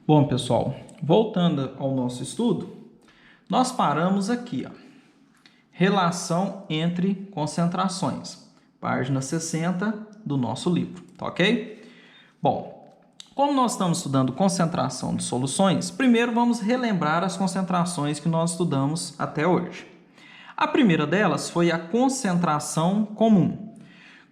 Bom, pessoal, voltando ao nosso estudo, nós paramos aqui, ó, relação entre concentrações, página 60 do nosso livro, tá ok? Bom, como nós estamos estudando concentração de soluções, primeiro vamos relembrar as concentrações que nós estudamos até hoje. A primeira delas foi a concentração comum.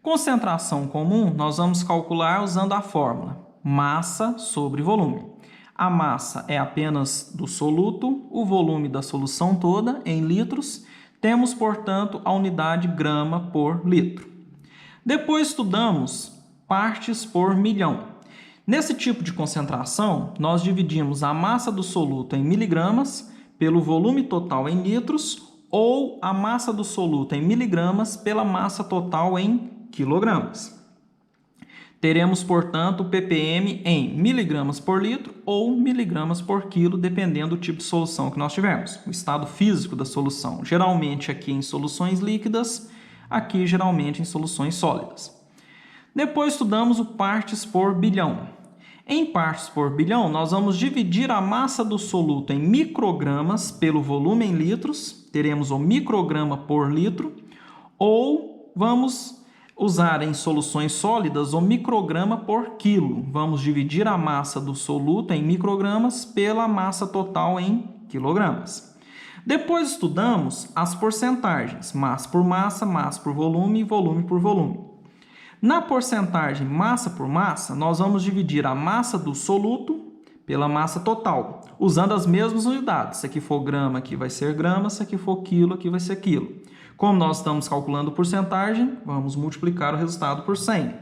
Concentração comum nós vamos calcular usando a fórmula massa sobre volume. A massa é apenas do soluto, o volume da solução toda em litros. Temos, portanto, a unidade grama por litro. Depois estudamos partes por milhão. Nesse tipo de concentração, nós dividimos a massa do soluto em miligramas pelo volume total em litros ou a massa do soluto em miligramas pela massa total em quilogramas. Teremos, portanto, o ppm em miligramas por litro ou miligramas por quilo, dependendo do tipo de solução que nós tivermos. O estado físico da solução, geralmente aqui em soluções líquidas, aqui geralmente em soluções sólidas. Depois estudamos o partes por bilhão. Em partes por bilhão, nós vamos dividir a massa do soluto em microgramas pelo volume em litros, teremos o micrograma por litro, ou vamos usar em soluções sólidas o micrograma por quilo. Vamos dividir a massa do soluto em microgramas pela massa total em quilogramas. Depois estudamos as porcentagens, massa por volume e volume por volume. Na porcentagem massa por massa, nós vamos dividir a massa do soluto pela massa total, usando as mesmas unidades. Se aqui for grama, aqui vai ser grama, se aqui for quilo, aqui vai ser quilo. Como nós estamos calculando porcentagem, vamos multiplicar o resultado por 100.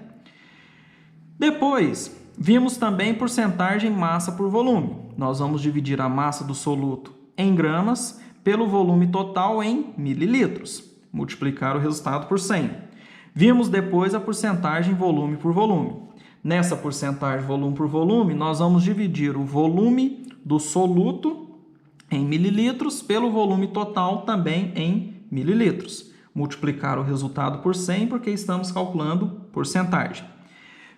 Depois, vimos também porcentagem massa por volume. Nós vamos dividir a massa do soluto em gramas pelo volume total em mililitros. Multiplicar o resultado por 100. Vimos depois a porcentagem volume por volume. Nessa porcentagem volume por volume, nós vamos dividir o volume do soluto em mililitros pelo volume total também em mililitros. Multiplicar o resultado por 100 porque estamos calculando porcentagem.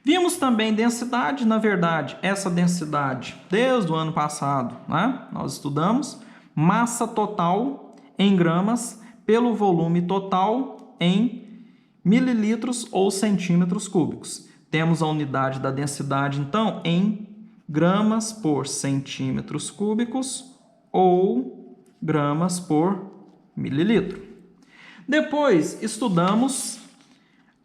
Vimos também densidade, na verdade, essa densidade desde o ano passado, né? Nós estudamos massa total em gramas pelo volume total em mililitros ou centímetros cúbicos. Temos a unidade da densidade, então, em gramas por centímetros cúbicos ou gramas por mililitro. Depois, estudamos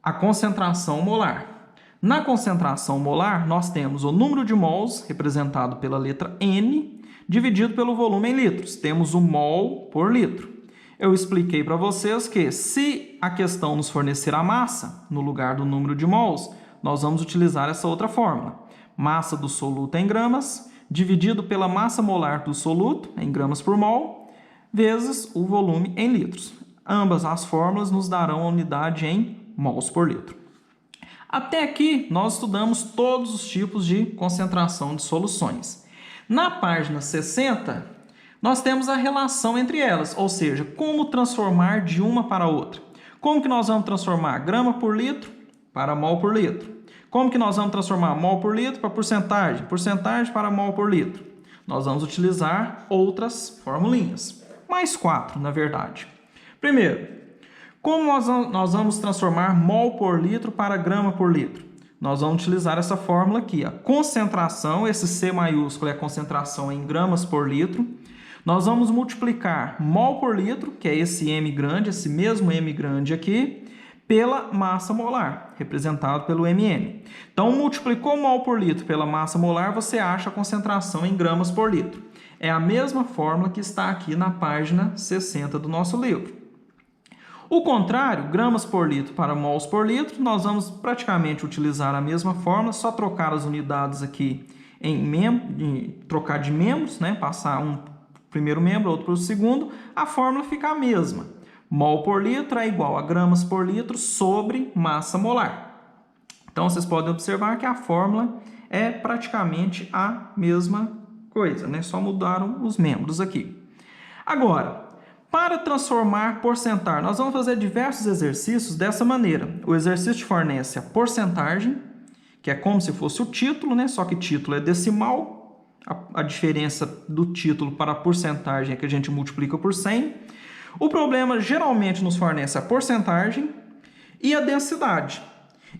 a concentração molar. Na concentração molar, nós temos o número de mols, representado pela letra N, dividido pelo volume em litros. Temos o mol por litro. Eu expliquei para vocês que, se a questão nos fornecer a massa, no lugar do número de mols, nós vamos utilizar essa outra fórmula. Massa do soluto em gramas, dividido pela massa molar do soluto, em gramas por mol, vezes o volume em litros. Ambas as fórmulas nos darão a unidade em mols por litro. Até aqui, nós estudamos todos os tipos de concentração de soluções. Na página 60, nós temos a relação entre elas, ou seja, como transformar de uma para outra. Como que nós vamos transformar grama por litro para mol por litro? Como que nós vamos transformar mol por litro para porcentagem? Porcentagem para mol por litro? Nós vamos utilizar outras formulinhas. Mais 4, na verdade. Primeiro, como nós vamos transformar mol por litro para grama por litro? Nós vamos utilizar essa fórmula aqui, a concentração, esse C maiúsculo é a concentração em gramas por litro. Nós vamos multiplicar mol por litro, que é esse M grande, esse mesmo M grande aqui, pela massa molar, representado pelo Mn. Então, multiplicou mol por litro pela massa molar, você acha a concentração em gramas por litro. É a mesma fórmula que está aqui na página 60 do nosso livro. O contrário, gramas por litro para mols por litro, nós vamos praticamente utilizar a mesma fórmula, só trocar as unidades aqui trocar de membros, né? Passar um primeiro membro, outro para o segundo, a fórmula fica a mesma. Mol por litro é igual a gramas por litro sobre massa molar. Então, vocês podem observar que a fórmula é praticamente a mesma coisa, né? Só mudaram os membros aqui. Agora, para transformar porcentagem, nós vamos fazer diversos exercícios dessa maneira. O exercício fornece a porcentagem, que é como se fosse o título, né? Só que título é decimal. A diferença do título para a porcentagem é que a gente multiplica por 100. O problema geralmente nos fornece a porcentagem e a densidade.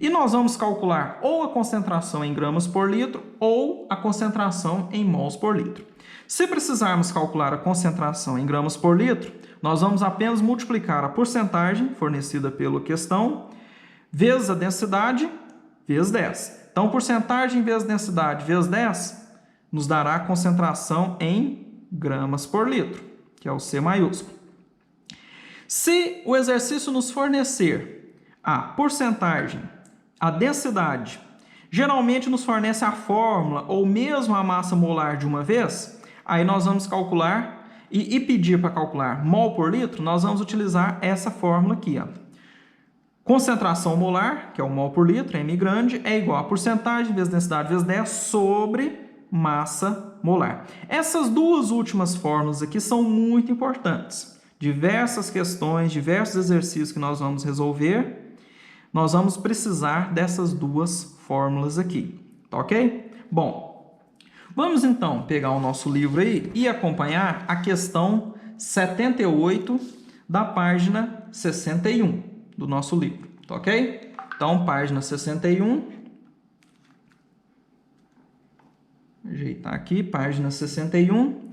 E nós vamos calcular ou a concentração em gramas por litro ou a concentração em mols por litro. Se precisarmos calcular a concentração em gramas por litro, nós vamos apenas multiplicar a porcentagem fornecida pela questão vezes a densidade vezes 10. Então, porcentagem vezes densidade vezes 10 nos dará a concentração em gramas por litro, que é o C maiúsculo. Se o exercício nos fornecer a porcentagem, a densidade, geralmente nos fornece a fórmula ou mesmo a massa molar de uma vez, aí nós vamos calcular e pedir para calcular mol por litro, nós vamos utilizar essa fórmula aqui, ó. Concentração molar, que é o mol por litro, M grande, é igual a porcentagem vezes densidade vezes 10 sobre massa molar. Essas duas últimas fórmulas aqui são muito importantes. Diversas questões, diversos exercícios que nós vamos resolver, nós vamos precisar dessas duas fórmulas aqui, tá ok? Bom, vamos então pegar o nosso livro aí e acompanhar a questão 78 da página 61 do nosso livro, tá ok? Então, página 61. Ajeitar aqui, página 61.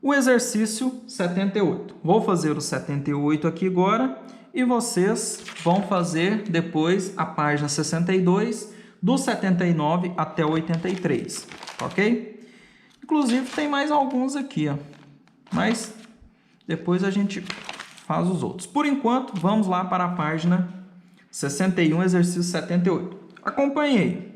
O exercício 78. Vou fazer o 78 aqui agora e vocês vão fazer depois a página 62, do 79 até o 83, ok? Inclusive tem mais alguns aqui, ó, mas depois a gente faz os outros. Por enquanto, vamos lá para a página 61, exercício 78. Acompanhe aí.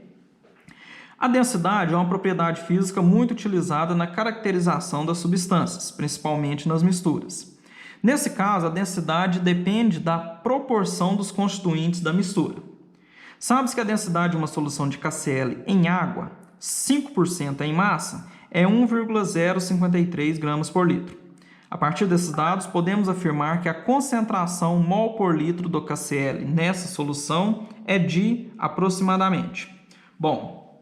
A densidade é uma propriedade física muito utilizada na caracterização das substâncias, principalmente nas misturas. Nesse caso, a densidade depende da proporção dos constituintes da mistura. Sabe-se que a densidade de uma solução de KCl em água, 5% em massa, é 1,053 gramas por litro. A partir desses dados, podemos afirmar que a concentração mol por litro do KCl nessa solução é de aproximadamente. Bom,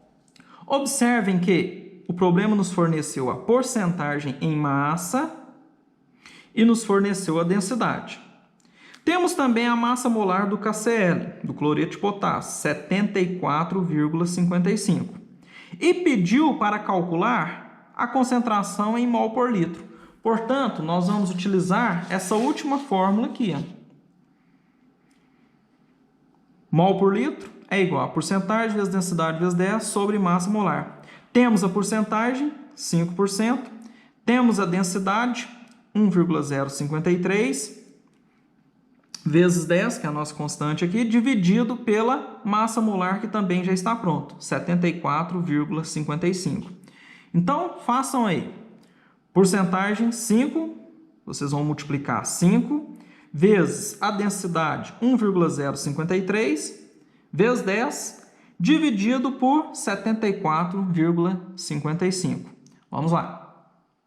observem que o problema nos forneceu a porcentagem em massa e nos forneceu a densidade. Temos também a massa molar do KCl, do cloreto de potássio, 74,55. E pediu para calcular a concentração em mol por litro. Portanto, nós vamos utilizar essa última fórmula aqui. Ó. Mol por litro é igual a porcentagem vezes densidade vezes 10 sobre massa molar. Temos a porcentagem, 5%. Temos a densidade, 1,053 vezes 10, que é a nossa constante aqui, dividido pela massa molar, que também já está pronto, 74,55. Então, façam aí. Porcentagem, 5, vocês vão multiplicar 5, vezes a densidade, 1,053, vezes 10, dividido por 74,55. Vamos lá.